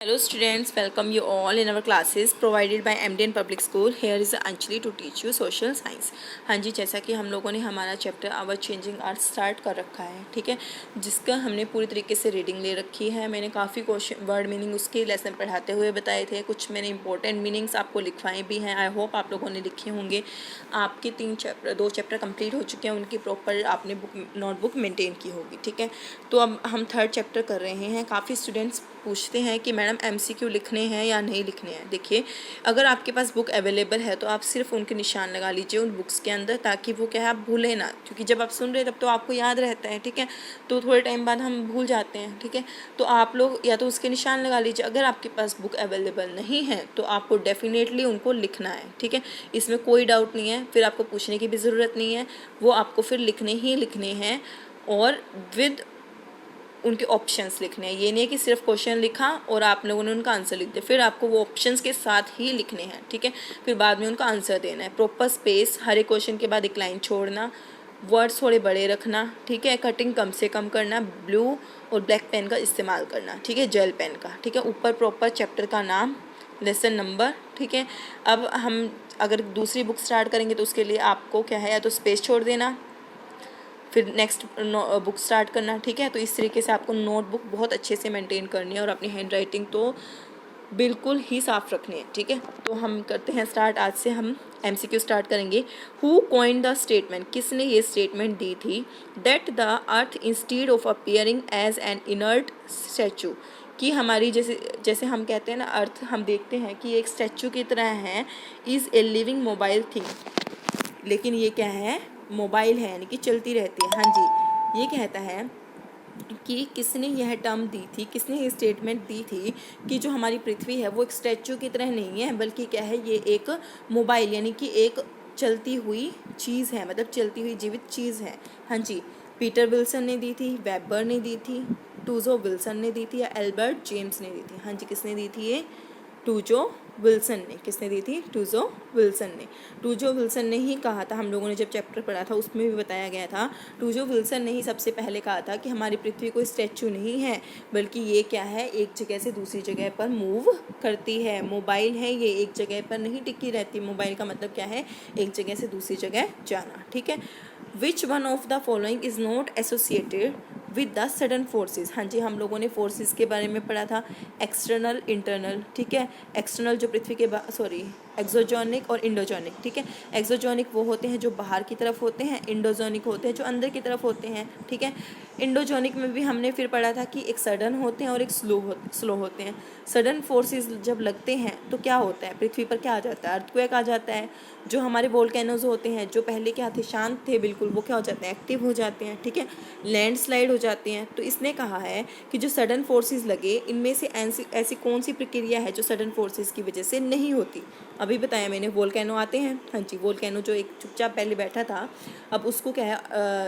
Hello students, welcome you all in our classes provided by MDN Public School. Here is Anjali to teach you social science. हाँ जी, जैसा कि हम लोगों ने हमारा chapter our changing earth start कर रखा है, ठीक है, जिसका हमने पूरी तरीके से रीडिंग ले रखी है। मैंने काफ़ी क्वेश्चन वर्ड मीनिंग उसके लेसन पढ़ाते हुए बताए थे, कुछ मैंने इंपॉर्टेंट मीनिंग्स आपको लिखवाए भी हैं। आई होप आप लोगों ने लिखे होंगे। आपके दो चैप्टर कंप्लीट हो चुके हैं, उनकी प्रॉपर आपने नोटबुक मेंटेन की होगी, ठीक है। तो अब हम थर्ड चैप्टर कर रहे हैं। काफ़ी स्टूडेंट्स पूछते हैं कि मैडम MCQ लिखने हैं या नहीं लिखने हैं। देखिए, अगर आपके पास बुक अवेलेबल है तो आप सिर्फ उनके निशान लगा लीजिए उन बुक्स के अंदर, ताकि वो क्या है आप भूलें ना, क्योंकि जब आप सुन रहे हैं तब तो आपको याद रहता है, ठीक है, तो थोड़े टाइम बाद हम भूल जाते हैं, ठीक है। तो आप लोग या तो उसके निशान लगा लीजिए। अगर आपके पास बुक अवेलेबल नहीं है तो आपको डेफिनेटली उनको लिखना है, ठीक है, इसमें कोई डाउट नहीं है। फिर आपको पूछने की भी ज़रूरत नहीं है, वो आपको फिर लिखने ही लिखने हैं और विद उनके ऑप्शंस लिखने हैं। ये नहीं है कि सिर्फ क्वेश्चन लिखा और आप लोगों ने उनका आंसर लिख दिया, फिर आपको वो ऑप्शंस के साथ ही लिखने हैं, ठीक है। फिर बाद में उनका आंसर देना है। प्रॉपर स्पेस, हर एक क्वेश्चन के बाद एक लाइन छोड़ना, वर्ड्स थोड़े बड़े रखना, ठीक है, कटिंग कम से कम करना, ब्लू और ब्लैक पेन का इस्तेमाल करना, ठीक है, जेल पेन का, ठीक है। ऊपर प्रॉपर चैप्टर का नाम, लेसन नंबर, ठीक है। अब हम अगर दूसरी बुक स्टार्ट करेंगे तो उसके लिए आपको क्या है, या तो स्पेस छोड़ देना, फिर नेक्स्ट बुक स्टार्ट करना, ठीक है। तो इस तरीके से आपको नोटबुक बहुत अच्छे से मेंटेन करनी है और अपनी हैंड राइटिंग तो बिल्कुल ही साफ़ रखनी है, ठीक है। तो हम करते हैं स्टार्ट। आज से हम MCQ स्टार्ट करेंगे। हु कॉइंड द स्टेटमेंट, किसने ये स्टेटमेंट दी थी, that the earth instead of appearing as an inert statue, कि हमारी जैसे हम कहते हैं ना, अर्थ हम देखते हैं कि एक स्टैचू की तरह है, is a living mobile thing, लेकिन ये क्या है, मोबाइल है, यानी कि चलती रहती है। हाँ जी, ये कहता है कि किसने यह टर्म दी थी, किसने ये स्टेटमेंट दी थी कि जो हमारी पृथ्वी है वो एक स्टैचू की तरह नहीं है, बल्कि क्या है, ये एक मोबाइल यानी कि एक चलती हुई चीज़ है, मतलब चलती हुई जीवित चीज़ है। हाँ जी, पीटर विल्सन ने दी थी, वेबर ने दी थी, टूजो विल्सन ने दी थी, या एल्बर्ट जेम्स ने दी थी। हाँ जी, किसने दी थी ये, टूजो विल्सन ने। किसने दी थी, टूजो विल्सन ने। टूजो विल्सन ने ही कहा था, हम लोगों ने जब चैप्टर पढ़ा था उसमें भी बताया गया था, टूजो विल्सन ने ही सबसे पहले कहा था कि हमारी पृथ्वी कोई स्टैचू नहीं है, बल्कि ये क्या है, एक जगह से दूसरी जगह पर मूव करती है। मोबाइल है, ये एक जगह पर नहीं टिकी रहती। मोबाइल का मतलब क्या है, एक जगह से दूसरी जगह जाना, ठीक है। विच one of the following is not associated with the sudden forces. हाँ जी, हम लोगों ने फोर्सेस के बारे में पढ़ा था, एक्सटर्नल, इंटरनल, ठीक है। एक्सटर्नल जो पृथ्वी के एक्सोजोनिक और इंडोजोनिक, ठीक है। एक्सोजोनिक वो होते हैं जो बाहर की तरफ होते हैं, इंडोजोनिक होते हैं जो अंदर की तरफ होते हैं, ठीक है। इंडोजोनिक में भी हमने फिर पढ़ा था कि एक सडन होते हैं और एक स्लो होते हैं। सडन फोर्सेस जब लगते हैं तो क्या होता है, पृथ्वी पर क्या आ जाता है, अर्थक्वेक आ जाता है। जो हमारे वोल्केनोज होते हैं, जो पहले क्या थे, शांत थे बिल्कुल, वो क्या हो जाते हैं, एक्टिव हो जाते हैं, ठीक है। लैंडस्लाइड हो जाती हैं। तो इसने कहा है कि जो सडन फोर्सेस लगे, इनमें से ऐसी कौन सी प्रक्रिया है जो सडन फोर्सेस की वजह से नहीं होती। अभी बताया मैंने, वोल्केनो आते हैं। हाँ जी, वोल्केनो जो एक चुपचाप पहले बैठा था, अब उसको क्या है,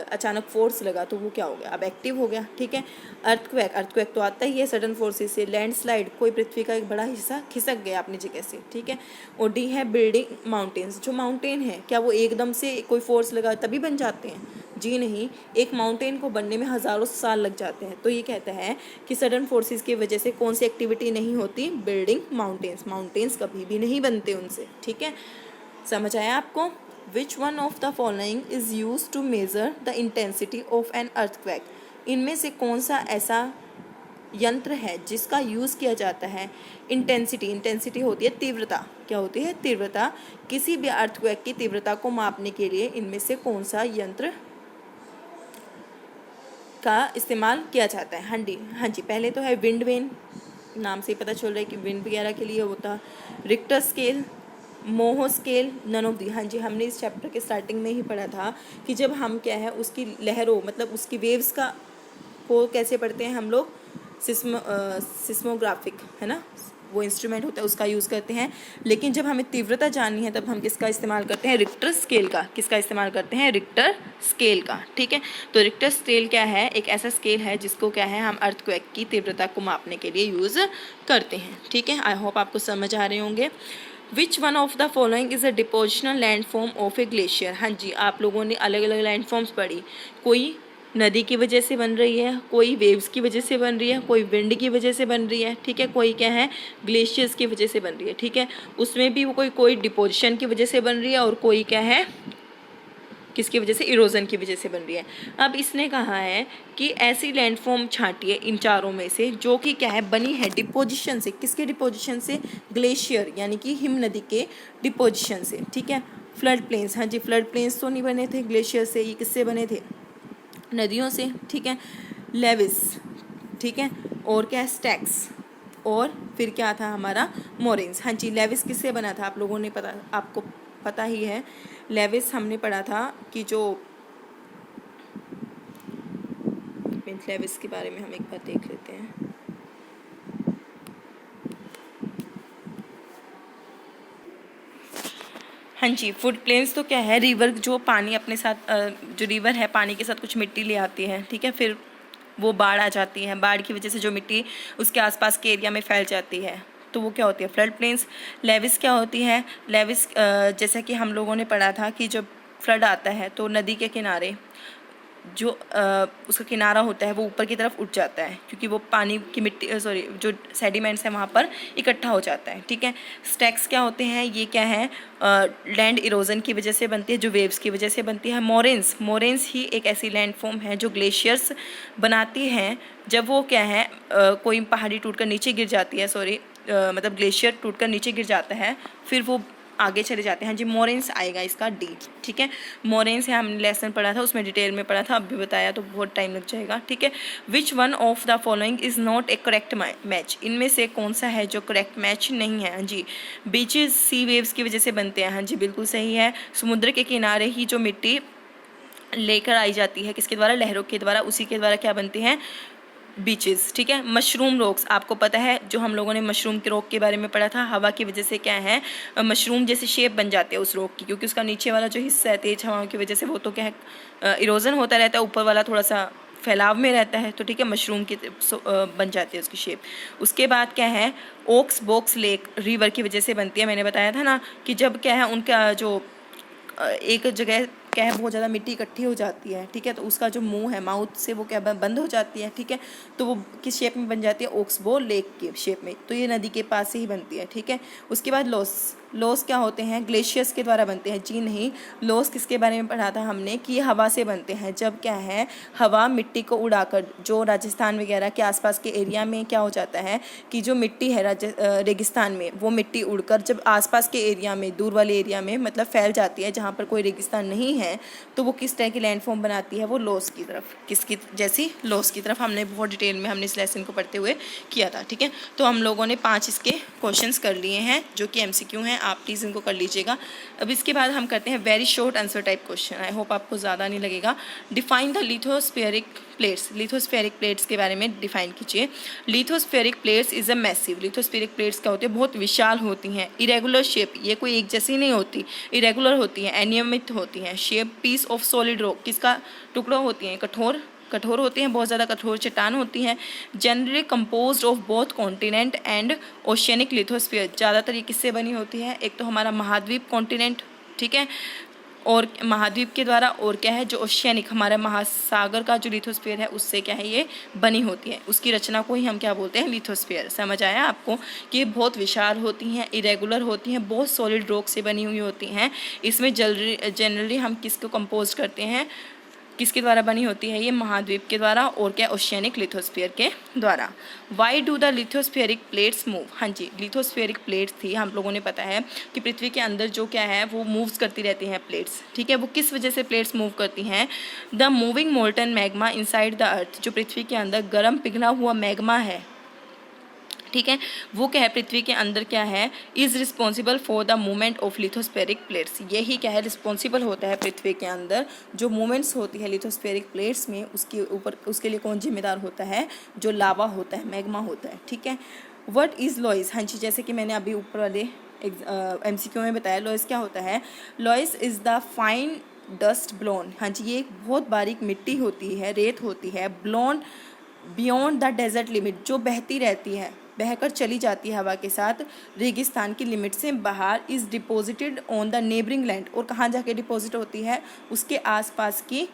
अचानक फोर्स लगा तो वो क्या हो गया, अब एक्टिव हो गया, ठीक है। अर्थक्वेक तो आता ही है सडन फोर्सेस से। लैंडस्लाइड, कोई पृथ्वी का एक बड़ा हिस्सा खिसक गया अपनी जगह से, ठीक है। और डी है बिल्डिंग माउंटेन्स, जो माउंटेन है, क्या वो एकदम से कोई फोर्स लगा तभी बन जाते हैं, जी नहीं, एक माउंटेन को बनने में हज़ारों साल लग जाते हैं। तो ये कहता है कि सडन फोर्सेस की वजह से कौन सी एक्टिविटी नहीं होती, बिल्डिंग माउंटेन्स कभी भी नहीं बनते उनसे, ठीक है। समझ आया आपको। Which one of the following is use to measure the intensity of an earthquake, इनमें से कौन सा ऐसा यंत्र है जिसका यूज़ किया जाता है, इंटेंसिटी होती है तीव्रता, क्या होती है, तीव्रता, किसी भी अर्थक्वेक की तीव्रता को मापने के लिए इनमें से कौन सा यंत्र का इस्तेमाल किया जाता है। हाँ जी, पहले तो है विंड वेन, नाम से ही पता चल रहा है कि विंड वगैरह के लिए होता है। Richter scale, Mohs scale, none of the. हाँ जी, हमने इस चैप्टर के स्टार्टिंग में ही पढ़ा था कि जब हम क्या है, उसकी लहरों, मतलब उसकी वेव्स को कैसे पढ़ते हैं हम लोग, सिस्मोग्राफिक है ना, वो इंस्ट्रूमेंट होता है, उसका यूज़ करते हैं। लेकिन जब हमें तीव्रता जाननी है तब हम किसका इस्तेमाल करते हैं, रिक्टर स्केल का। किसका इस्तेमाल करते हैं, रिक्टर स्केल का, ठीक है। तो रिक्टर स्केल क्या है, एक ऐसा स्केल है जिसको क्या है, हम अर्थक्वेक की तीव्रता को मापने के लिए यूज़ करते हैं, ठीक है। आई होप आपको समझ आ रहे होंगे। विच one of the following is a depositional land form of A glacier. हाँ जी, आप लोगों ने अलग अलग लैंड फॉर्म्स पढ़ी, कोई नदी की वजह से बन रही है, कोई वेव्स की वजह से बन रही है, कोई विंड की वजह से बन रही है, ठीक है, कोई क्या है ग्लेशियर्स की वजह से बन रही है, ठीक है। उसमें भी वो कोई डिपोजिशन की वजह से बन रही है और कोई क्या है किसकी वजह से, इरोजन की वजह से बन रही है। अब इसने कहा है कि ऐसी लैंडफॉर्म छांटिए इन चारों में से जो कि क्या है बनी है डिपोजिशन से, किसके डिपोजिशन से, ग्लेशियर यानी कि हिम नदी के डिपोजिशन से, ठीक है। फ्लड प्लेन्स, हाँ जी, फ्लड प्लेन्स तो नहीं बने थे ग्लेशियर से, ये किससे बने थे, नदियों से, ठीक है। लेविस, ठीक है, और क्या है स्टैक्स, और फिर क्या था हमारा मोरेन्स। हाँ जी, लेविस किससे बना था, आप लोगों ने पता, आपको पता ही है। लेविस हमने पढ़ा था कि जो लेविस के बारे में हम एक बार देख लेते हैं। हाँ जी, फूड प्लेन्स तो क्या है, रिवर जो पानी अपने साथ जो रिवर है पानी के साथ कुछ मिट्टी ले आती है, ठीक है, फिर वो बाढ़ आ जाती है, बाढ़ की वजह से जो मिट्टी उसके आसपास के एरिया में फैल जाती है, तो वो क्या होती है फ्लड प्लेन्स। लेविस क्या होती है, लेविस जैसा कि हम लोगों ने पढ़ा था कि जब फ्लड आता है तो नदी के किनारे जो उसका किनारा होता है वो ऊपर की तरफ उठ जाता है, क्योंकि वो पानी की मिट्टी जो सेडिमेंट्स है वहाँ पर इकट्ठा हो जाता है, ठीक है। स्टैक्स क्या होते हैं, ये क्या है लैंड इरोजन की वजह से बनती है, जो वेव्स की वजह से बनती है। मोरेन्स, मोरेन्स ही एक ऐसी लैंड फॉर्म है जो ग्लेशियर्स बनाती हैं जब वो क्या है कोई पहाड़ी टूट कर नीचे गिर जाती है, मतलब ग्लेशियर टूट कर नीचे गिर जाता है, फिर वो आगे चले जाते हैं। हाँ जी, मोरेन्स आएगा इसका डी, ठीक है। मोरेन्स है, हमने लेसन पढ़ा था उसमें डिटेल में पढ़ा था, अब भी बताया तो बहुत टाइम लग जाएगा, ठीक है। विच one of the following is not A correct match, इनमें से कौन सा है जो करेक्ट मैच नहीं है। हाँ जी, बीचेस सी वेव्स की वजह से बनते हैं, हाँ जी बिल्कुल सही है। समुद्र के किनारे ही जो मिट्टी लेकर आई जाती है किसके द्वारा, लहरों के द्वारा, उसी के द्वारा क्या बनती हैं बीचेस, ठीक है। मशरूम रॉक्स, आपको पता है जो हम लोगों ने मशरूम के रॉक के बारे में पढ़ा था, हवा की वजह से क्या है मशरूम जैसे शेप बन जाती है उस रॉक की, क्योंकि उसका नीचे वाला जो हिस्सा है तेज हवाओं की वजह से वो तो क्या है इरोजन होता रहता है, ऊपर वाला थोड़ा सा फैलाव में रहता है, तो ठीक है मशरूम की बन जाती है उसकी शेप। उसके बाद क्या है ओक्स बॉक्स लेक रिवर की वजह से बनती है, मैंने बताया था ना कि जब क्या है उनका जो एक जगह क्या है बहुत ज़्यादा मिट्टी इकट्ठी हो जाती है, ठीक है, तो उसका जो मुंह है माउथ से वो क्या बंद हो जाती है, ठीक है, तो वो किस शेप में बन जाती है, ओक्सबो लेक के शेप में, तो ये नदी के पास से ही बनती है, ठीक है। उसके बाद लॉस क्या होते हैं, ग्लेशियर्स के द्वारा बनते हैं, जी नहीं, लॉस किसके बारे में पढ़ा था हमने कि ये हवा से बनते हैं, जब क्या है हवा मिट्टी को उड़ाकर जो राजस्थान वगैरह के आसपास के एरिया में क्या हो जाता है कि जो मिट्टी है रेगिस्तान में वो मिट्टी उड़कर जब आसपास के एरिया में दूर वाले एरिया में मतलब फैल जाती है जहाँ पर कोई रेगिस्तान नहीं है, तो वो किस तरह की लैंडफॉर्म बनाती है, वो लॉस की तरफ, किसकी जैसी लॉस की तरफ, हमने बहुत डिटेल में हमने इस लेसन को पढ़ते हुए किया था, ठीक है। तो हम लोगों ने 5 इसके क्वेश्चंस कर लिए हैं जो कि MCQ हैं, आप प्लीज़ इनको कर लीजिएगा। अब इसके बाद हम करते हैं very short answer type question, I hope आपको ज़्यादा नहीं लगेगा। Define the lithospheric plates, lithospheric plates के बारे में डिफाइन कीजिए। Lithospheric plates is a massive, lithospheric plates क्या होती है, बहुत विशाल होती हैं, इरेगुलर शेप, ये कोई एक जैसी नहीं होती, इरेगुलर होती हैं, अनियमित होती हैं, shape piece of solid rock, किसका टुकड़ा होती हैं, कठोर होती हैं, बहुत ज़्यादा कठोर चट्टान होती हैं। Generally composed of both continent and oceanic lithosphere, ज़्यादातर ये किससे बनी होती है, एक तो हमारा महाद्वीप कॉन्टिनेंट, ठीक है, और महाद्वीप के द्वारा, और क्या है जो ओशियनिक हमारा महासागर का जो लिथोस्फीयर है उससे क्या है ये बनी होती है, उसकी रचना को ही हम क्या बोलते हैं लिथोस्फीयर। समझ आया आपको कि ये बहुत विशाल होती हैं, इरेगुलर होती हैं, बहुत सॉलिड रॉक से बनी हुई होती हैं। इसमें जनरली हम किसको कंपोज करते हैं, किसके द्वारा बनी होती है, ये महाद्वीप के द्वारा और क्या ओशियनिक लिथोस्फीयर के द्वारा। Why do the lithospheric plates move, हाँ जी लिथोस्फेरिक प्लेट्स थी, हम लोगों ने पता है कि पृथ्वी के अंदर जो क्या है वो मूव्स करती रहती हैं प्लेट्स, ठीक है। वो किस वजह से प्लेट्स मूव करती हैं, the moving molten magma inside the earth, जो पृथ्वी के अंदर गर्म पिघला हुआ मैग्मा है, ठीक है, वो क्या है पृथ्वी के अंदर क्या है is responsible for the movement of lithospheric plates, यही क्या है रिस्पॉन्सिबल होता है पृथ्वी के अंदर जो मूवमेंट्स होती है लिथोस्फेरिक प्लेट्स में, उसके ऊपर उसके लिए कौन जिम्मेदार होता है, जो लावा होता है, मैग्मा होता है, ठीक है। व्हाट इज़ लॉइस, हाँ जी जैसे कि मैंने अभी ऊपर वाले MCQ में बताया, लॉइस क्या होता है, लॉइस is the fine dust blown, हाँ जी ये एक बहुत बारीक मिट्टी होती है, रेत होती है, blown beyond the desert limit, जो बहती रहती है, बहकर चली जाती है हवा के साथ रेगिस्तान की लिमिट से बाहर, is deposited on the neighbouring land, और कहाँ जाके डिपॉजिट होती है, उसके आसपास की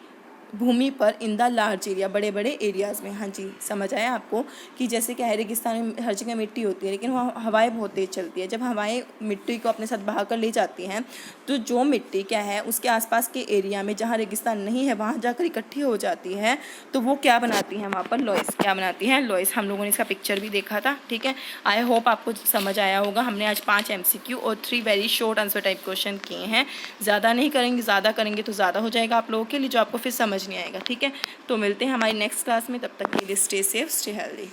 भूमि पर इन द लार्ज एरिया, बड़े बड़े एरियाज़ में। हाँ जी, समझ आया आपको कि जैसे क्या है, रेगिस्तान में हर जगह मिट्टी होती है लेकिन वहाँ हवाएं बहुत तेज़ चलती है। जब हवाएं मिट्टी को अपने साथ बहा कर ले जाती हैं तो जो मिट्टी क्या है उसके आसपास के एरिया में जहाँ रेगिस्तान नहीं है वहाँ जाकर इकट्ठी हो जाती है, तो वो क्या बनाती हैं वहाँ पर, लॉइस। क्या बनाती हैं, लॉइस। हम लोगों ने इसका पिक्चर भी देखा था, ठीक है। आई होप आपको समझ आया होगा। हमने आज 5 MCQ और 3 very short answer type question किए हैं। ज़्यादा नहीं करेंगे, ज़्यादा करेंगे तो ज़्यादा हो जाएगा आप लोगों के लिए, जो आपको फिर समझ नहीं आएगा, ठीक है। तो मिलते हैं हमारी नेक्स्ट क्लास में, तब तक के लिए स्टे सेफ, स्टे हेल्दी।